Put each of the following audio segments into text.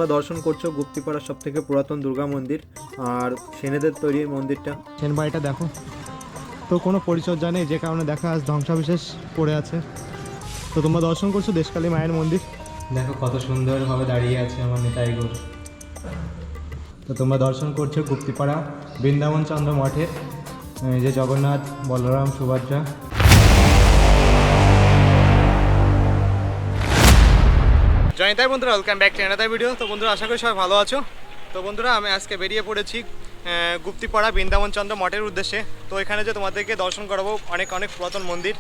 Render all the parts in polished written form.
তোমরা দর্শন করছো গুপ্তিপাড়ার সবথেকে পুরাতন দুর্গা মন্দির আর সেনেদের তৈরি মন্দিরটা। সেন বাড়িটা দেখো, তো কোনো পরিচর্যা নেই, যে কারণে দেখা আজ ধ্বংসাবশেষ পড়ে আছে। তো তোমরা দর্শন করছো দেশকালী মায়ের মন্দির, দেখো কত সুন্দরভাবে দাঁড়িয়ে আছে আমার নেতাই গৌর। তো তোমরা দর্শন করছো গুপ্তিপাড়া বৃন্দাবন চন্দ্র মঠের যে জগন্নাথ, বলরাম, সুভদ্রা। জয়তাই বন্ধুরা, welcome back to another video. তো বন্ধুরা, আশা করি সবাই ভালো আছো। তো বন্ধুরা, আমি আজকে বেরিয়ে পড়েছি গুপ্তিপাড়া বৃন্দাবন চন্দ্র মঠের উদ্দেশ্যে। তো এখানে যে তোমাদেরকে দর্শন করাবো অনেক পুরাতন মন্দির,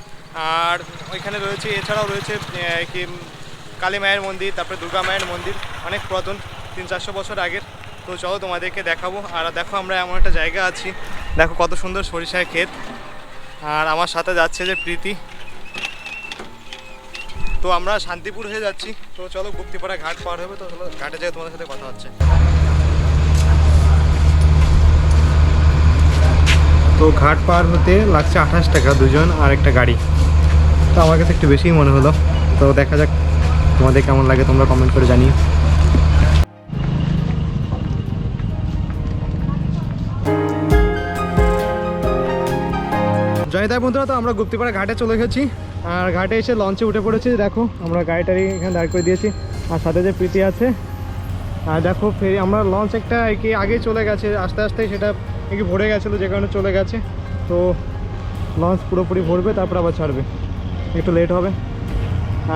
আর ওইখানে রয়েছে, এছাড়াও রয়েছে কি কালী মায়ের মন্দির, তারপরে দুর্গা মায়ের মন্দির, অনেক পুরাতন 300-400 বছর আগের। তো চলো তোমাদেরকে দেখাবো। আর দেখো, আমরা এমন একটা জায়গা আছি, দেখো কত সুন্দর সরিষার ক্ষেত, আর আমার সাথে যাচ্ছে যে প্রীতি। তো আমরা শান্তিপুর হয়ে যাচ্ছি। তো চলো, গুপ্তিপাড়া ঘাট পার হবে, তো চলো ঘাটে যেয়ে তোমাদের সাথে কথা হচ্ছে। তো ঘাট পার হতে লাগছে 28 টাকা দুজন, আর একটা গাড়ি। তো আমার কাছে একটু বেশিই মনে হলো। তো দেখা যাক তোমাদের কেমন লাগে, তোমরা কমেন্ট করে জানিও। জয়তাই বন্ধুরা, তো আমরা গুপ্তিপাড়া ঘাটে চলে গেছি, আর ঘাটে এসে লঞ্চে উঠে পড়েছি। দেখো আমরা গাড়িটারি এখানে দাঁড় করে দিয়েছি, আর সাথে যে প্রীতি আছে। আর দেখো ফেরি, আমরা লঞ্চ একটা কি আগে চলে গেছে, আস্তে আস্তে সেটা কি ভরে গেছিলো, যে কারণে চলে গেছে। তো লঞ্চ পুরোপুরি ভরবে, তারপর আবার ছাড়বে, একটু লেট হবে।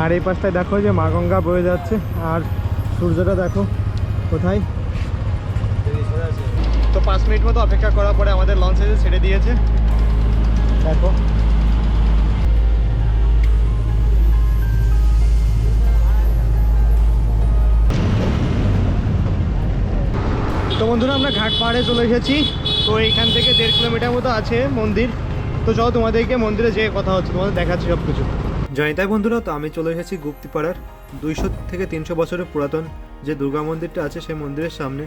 আর এই পাশটায় দেখো যে মা গঙ্গা বয়ে যাচ্ছে, আর সূর্যটা দেখো কোথায়। তো 5 মিনিট মতো অপেক্ষা করার পরে আমাদের লঞ্চ এসে ছেড়ে দিয়েছে, দেখো। তো বন্ধুরা, আমরা ঘাট পাহাড়ে চলে এসেছি। তো এইখান থেকে 1.5 কিলোমিটার মতো আছে মন্দির। তো চলো তোমাদেরকে মন্দিরে যেয়ে কথা হচ্ছে, তোমাদের দেখাচ্ছি সব কিছু। জয়তাই বন্ধুরা, তো আমি চলে এসেছি গুপ্তিপাড়ার 200 থেকে 300 বছরের পুরাতন যে দুর্গা মন্দিরটা আছে সেই মন্দিরের সামনে।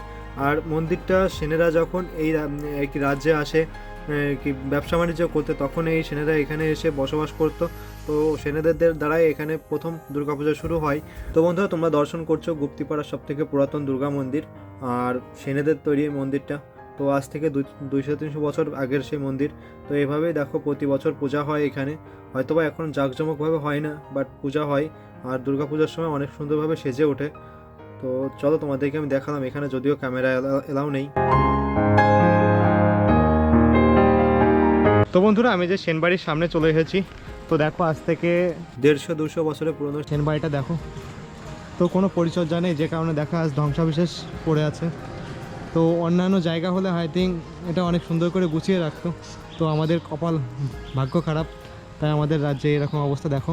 আর মন্দিরটা সেনেরা যখন এই রাজ্যে আসে কি ব্যবসা বাণিজ্য করতে, তখন এই সেনেরা এখানে এসে বসবাস করতো। তো সেনেদের দ্বারাই এখানে প্রথম দুর্গাপূজা শুরু হয়। তো বন্ধুরা, তোমরা দর্শন করছো গুপ্তিপাড়ার সবথেকে পুরাতন দুর্গা মন্দির আর সেনেদের তৈরি মন্দিরটা। তো আজ থেকে 200-300 বছর আগের সেই মন্দির। তো এভাবেই দেখো প্রতি বছর পূজা হয় এখানে। হয়তোবা এখন জাঁকজমকভাবে হয় না, বাট পূজা হয়, আর দুর্গাপূজার সময় অনেক সুন্দরভাবে সেজে ওঠে। তো চলো তোমাদেরকে আমি দেখালাম, এখানে যদিও ক্যামেরা এলাও নেই। তো বন্ধুরা, আমি যে সেনবাড়ির সামনে চলে এসেছি। তো দেখো, আজ থেকে 150-200 বছরের পুরনো সেনবাড়িটা দেখো। তো কোনো পরিচর্যা নেই, যে কারণে দেখা আজ ধ্বংসাবশেষ পড়ে আছে। তো অন্যান্য জায়গা হলে আই থিঙ্ক এটা অনেক সুন্দর করে গুছিয়ে রাখতো। তো আমাদের কপাল, ভাগ্য খারাপ, তাই আমাদের রাজ্যে এরকম অবস্থা দেখো।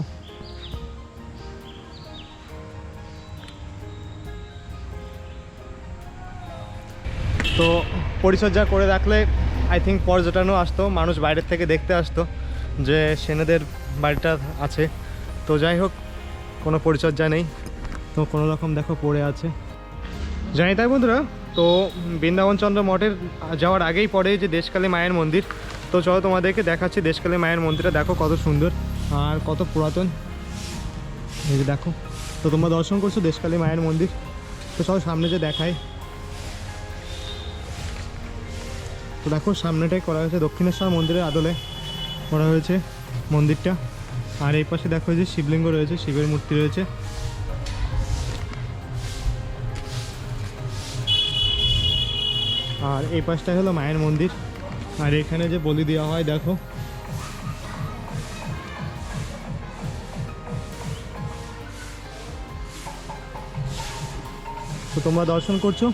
তো পরিচর্যা করে রাখলে আই থিঙ্ক পর্যটনও আসতো, মানুষ বাইরের থেকে দেখতে আসতো যে সেনেদের বাড়িটা আছে। তো যাই হোক, কোনো পরিচর্যা নেই, তো কোনো রকম দেখো পড়ে আছে। জানি তাই বন্ধুরা, তো বৃন্দাবন চন্দ্র মঠের যাওয়ার আগেই পড়ে যে দেশকালী মায়ের মন্দির। তো চলো তোমাদেরকে দেখাচ্ছি দেশকালী মায়ের মন্দিরটা, দেখো কত সুন্দর আর কত পুরাতন, এই যে দেখো। তো তোমরা দর্শন করছো দেশকালী মায়ের মন্দির। তো চলো সামনে যে দেখায়। তো দেখো সামনেটাই করা হয়েছে দক্ষিণেশ্বর মন্দিরের আদলে করা হয়েছে মন্দিরটা। আর এই পাশে দেখো যে শিবলিঙ্গ রয়েছে, শিবের মূর্তি রয়েছে। আর এই পাশটা হলো মায়ের মন্দির, আর এখানে যে বলি দেওয়া হয় দেখো। তো তোমরা দর্শন করছো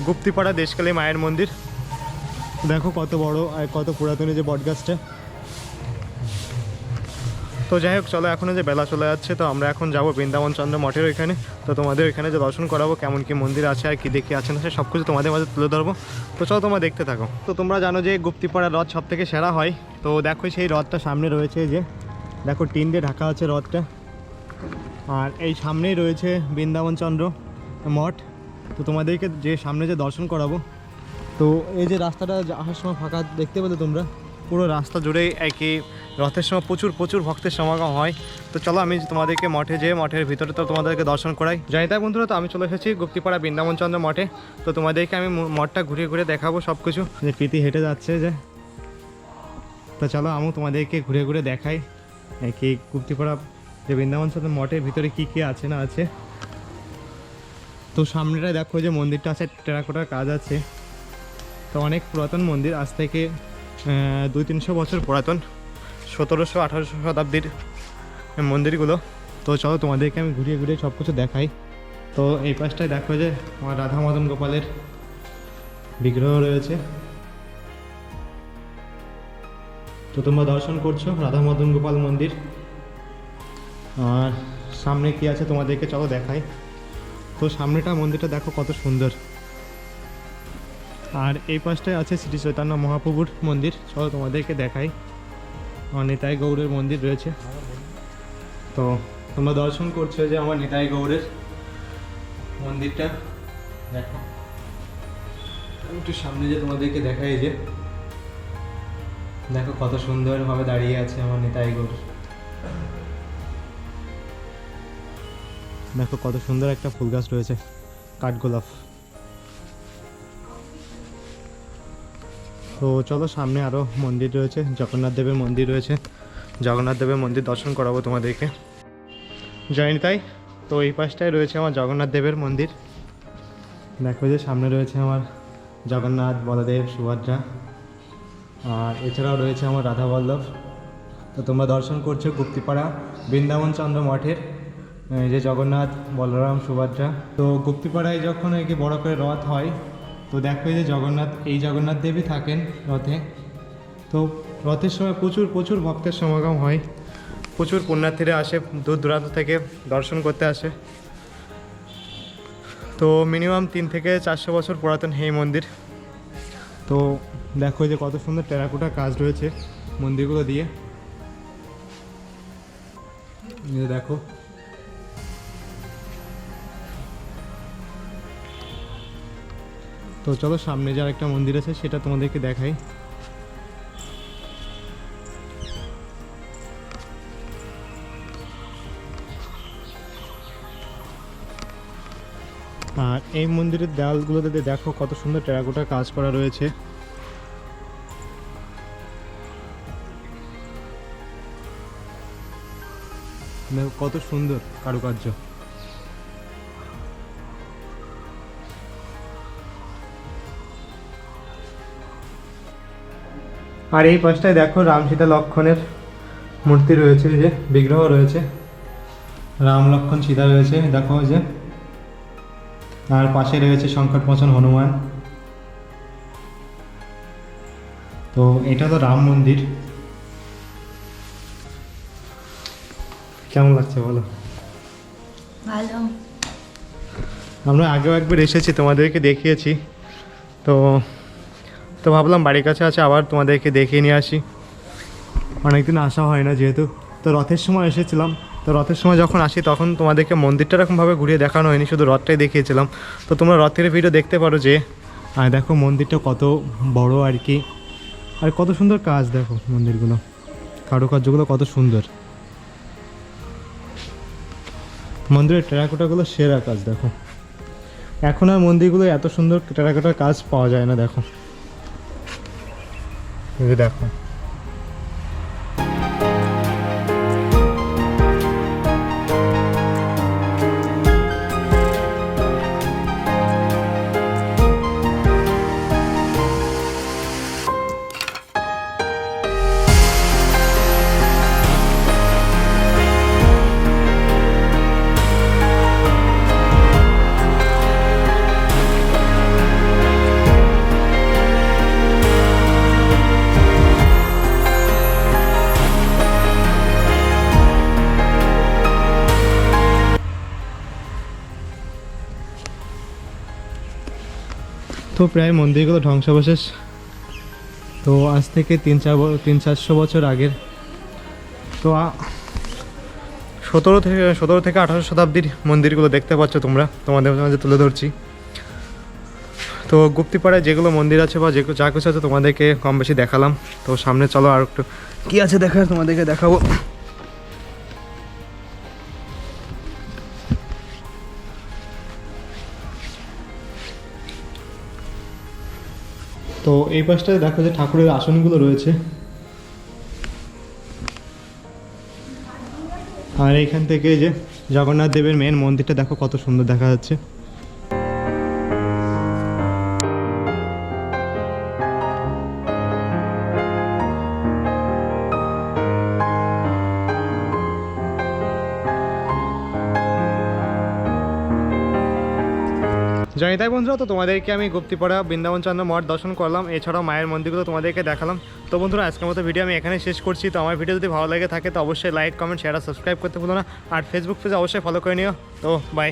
গুপ্তিপাড়া দেশকালী মায়ের মন্দির, দেখো কত বড় আর কত পুরাতন যে বটগাছটা। তো যাই হোক, চলো, এখনও যে বেলা চলে যাচ্ছে, তো আমরা এখন যাবো বৃন্দাবন চন্দ্র মঠের ওইখানে। তো তোমাদের ওইখানে যে দর্শন করাবো, কেমন কি মন্দির আছে আর কি দেখে আছে না সে সব কিছু তোমাদের মাঝে তুলে ধরবো। তো চলো তোমরা দেখতে থাকো। তো তোমরা জানো যে গুপ্তিপাড়া রথ সব থেকে সেরা হয়। তো দেখো সেই রথটা সামনে রয়েছে, যে দেখো টিন দিয়ে ঢাকা আছে রথটা। আর এই সামনেই রয়েছে বৃন্দাবন চন্দ্র মঠ। তো তোমাদেরকে যে সামনে যে দর্শন করাবো। তো এই যে রাস্তাটা আসার সময় ফাঁকা দেখতে পেলে তোমরা, পুরো রাস্তা জুড়েই একই রথের সময় প্রচুর প্রচুর ভক্তের সমাগম হয়। তো চলো আমি তোমাদেরকে মঠে যেয়ে মঠের ভিতরে তো তোমাদেরকে দর্শন করাই। জানি তাই বন্ধুরা, তো আমি চলে এসেছি গুপ্তিপাড়া বৃন্দাবনচন্দ্র মঠে। তো তোমাদেরকে আমি মঠটা ঘুরিয়ে ঘুরে দেখাবো সব কিছু। যে প্রীতি হেঁটে যাচ্ছে যে, তো চলো আমি তোমাদেরকে ঘুরে ঘুরে দেখাই কি গুপ্তিপাড়া যে বৃন্দাবনচন্দ্র মঠের ভিতরে কি কি আছে না আছে। তো সামনেটায় দেখো যে মন্দিরটা আছে, টেরাকোটার কাজ আছে। তো অনেক পুরাতন মন্দির, আজ থেকে 200-300 বছর পুরাতন, 1700-1800 শতাব্দীর মন্দিরগুলো। তো চলো তোমাদেরকে আমি ঘুরিয়ে ঘুরিয়ে সব কিছু দেখাই। তো এই পাশটায় দেখো যে আমার রাধা মদন গোপালের বিগ্রহ রয়েছে। তো তোমরা দর্শন করছো রাধা মদন গোপাল মন্দির। আর সামনে কি আছে তোমাদেরকে চলো দেখাই। তো সামনেটা মন্দিরটা দেখো কত সুন্দর। আর এই পাশটায় আছে শ্রী চৈতন্য মহাপ্রভুর মন্দির, চলো তোমাদেরকে দেখাই। নিতাই গৌড়ের মন্দির রয়েছে। তো তোমরা দর্শন করছো যে আমার নিতাই গৌড়ের মন্দিরটা দেখো। একটু সামনে যে তোমাদেরকে দেখাই, যে দেখো কত সুন্দরভাবে দাঁড়িয়ে আছে আমার নিতাই গৌড়। দেখো কত সুন্দর একটা ফুল গাছ রয়েছে, কাঠগোলাপ। তো চলো সামনে আরও মন্দির রয়েছে, জগন্নাথ দেবের মন্দির রয়েছে। জগন্নাথ দেবের মন্দির দর্শন করাবো তোমাদেরকে। জয়নি তাই। তো এই পাশটায় রয়েছে আমার জগন্নাথ দেবের মন্দির। দেখো যে সামনে রয়েছে আমার জগন্নাথ, বলদেব, সুভদ্রা। আর এছাড়াও রয়েছে আমার রাধা বল্লভ। তো তোমরা দর্শন করছো গুপ্তিপাড়া বৃন্দাবনচন্দ্র মঠের যে জগন্নাথ, বলরাম, সুভদ্রা। তো গুপ্তিপাড়ায় যখন এই বড় করে রথ হয়, তো দেখো যে জগন্নাথ, এই জগন্নাথ দেবী থাকেন রথে। তো রথের সময় প্রচুর প্রচুর ভক্তের সমাগম হয়, প্রচুর পুণ্যার্থীরা আসে, দূর দূরান্ত থেকে দর্শন করতে আসে। তো মিনিমাম 3 থেকে 400 বছর পুরাতন এই মন্দির। তো দেখো যে কত সুন্দর টেরাকোটা কাজ রয়েছে মন্দিরগুলো দিয়ে। দেখো তো চলো সামনে যে আরেকটা মন্দির আছে সেটা তোমাদেরকে দেখাই। আর এই মন্দিরের দেওয়ালগুলোতে দেখো কত সুন্দর টেরাকোটা কাজ করা রয়েছে। দেখো কত সুন্দর কারুকার্য। আর এই পাশটায় দেখো রাম সীতা লক্ষ্মণের মূর্তি রয়েছে, যে বিগ্রহ রয়েছে, রাম লক্ষ্মণ সীতা রয়েছে দেখো যে। আর পাশে রয়েছে সংকটমোচন হনুমান। তো এটা তো রাম মন্দির। কেমন লাগছে বলো? ভালো। আমরা আগেও একবার এসেছি, তোমাদেরকে দেখিয়েছি। তো তো ভাবলাম বাড়ির কাছে আছে, আবার তোমাদেরকে দেখিয়ে নিয়ে আসি। অনেকদিন আসা হয় না যেহেতু। তো রথের সময় এসেছিলাম। তো রথের সময় যখন আসি তখন তোমাদেরকে মন্দিরটা এরকমভাবে ঘুরিয়ে দেখানো হয়নি, শুধু রথটাই দেখিয়েছিলাম। তো তোমরা রথের ভিডিও দেখতে পারো যে। আর দেখো মন্দিরটা কত বড় আর কি, আর কত সুন্দর কাজ দেখো মন্দিরগুলো, কারুকার্যগুলো কত সুন্দর। মন্দিরের টেরাকোটাগুলো সেরা কাজ দেখো। এখন আর মন্দিরগুলো এত সুন্দর টেরাকোটার কাজ পাওয়া যায় না। দেখো দেখো তো প্রায় মন্দিরগুলো ধ্বংসাবশেষ। তো আজ থেকে 300-400 বছর আগের। তো 17 থেকে 18 শতাব্দীর মন্দিরগুলো দেখতে পাচ্ছ তোমরা, তোমাদের মাঝে তুলে ধরছি। তো গুপ্তিপাড়ায় যেগুলো মন্দির আছে বা যা কিছু আছে তোমাদেরকে কম বেশি দেখালাম। তো সামনে চলো আর একটু কি আছে দেখার, তোমাদেরকে দেখাবো। তো এই পাশটায় দেখো যে ঠাকুরের আসনগুলো রয়েছে, আর এইখান থেকে যে জগন্নাথ দেবের মেন মন্দিরটা দেখো কত সুন্দর দেখা যাচ্ছে। জয়িতাই বন্ধুরা, তো তোমাদেরকে আমি গুপ্তিপাড়া বৃন্দাবন চন্দ্র মঠ দর্শন করলাম, এছাড়াও মায়ের মন্দিরগুলো তোমাদেরকে দেখালাম। তো বন্ধুরা, আজকের মতো ভিডিও আমি এখানে শেষ করছি। তো আমার ভিডিও যদি ভালো লাগে থাকে তো অবশ্যই লাইক, কমেন্ট, শেয়ার আর সাবস্ক্রাইব করতে ভুলো না। আর ফেসবুক পেজে অবশ্যই ফলো করে নিও। তো বাই।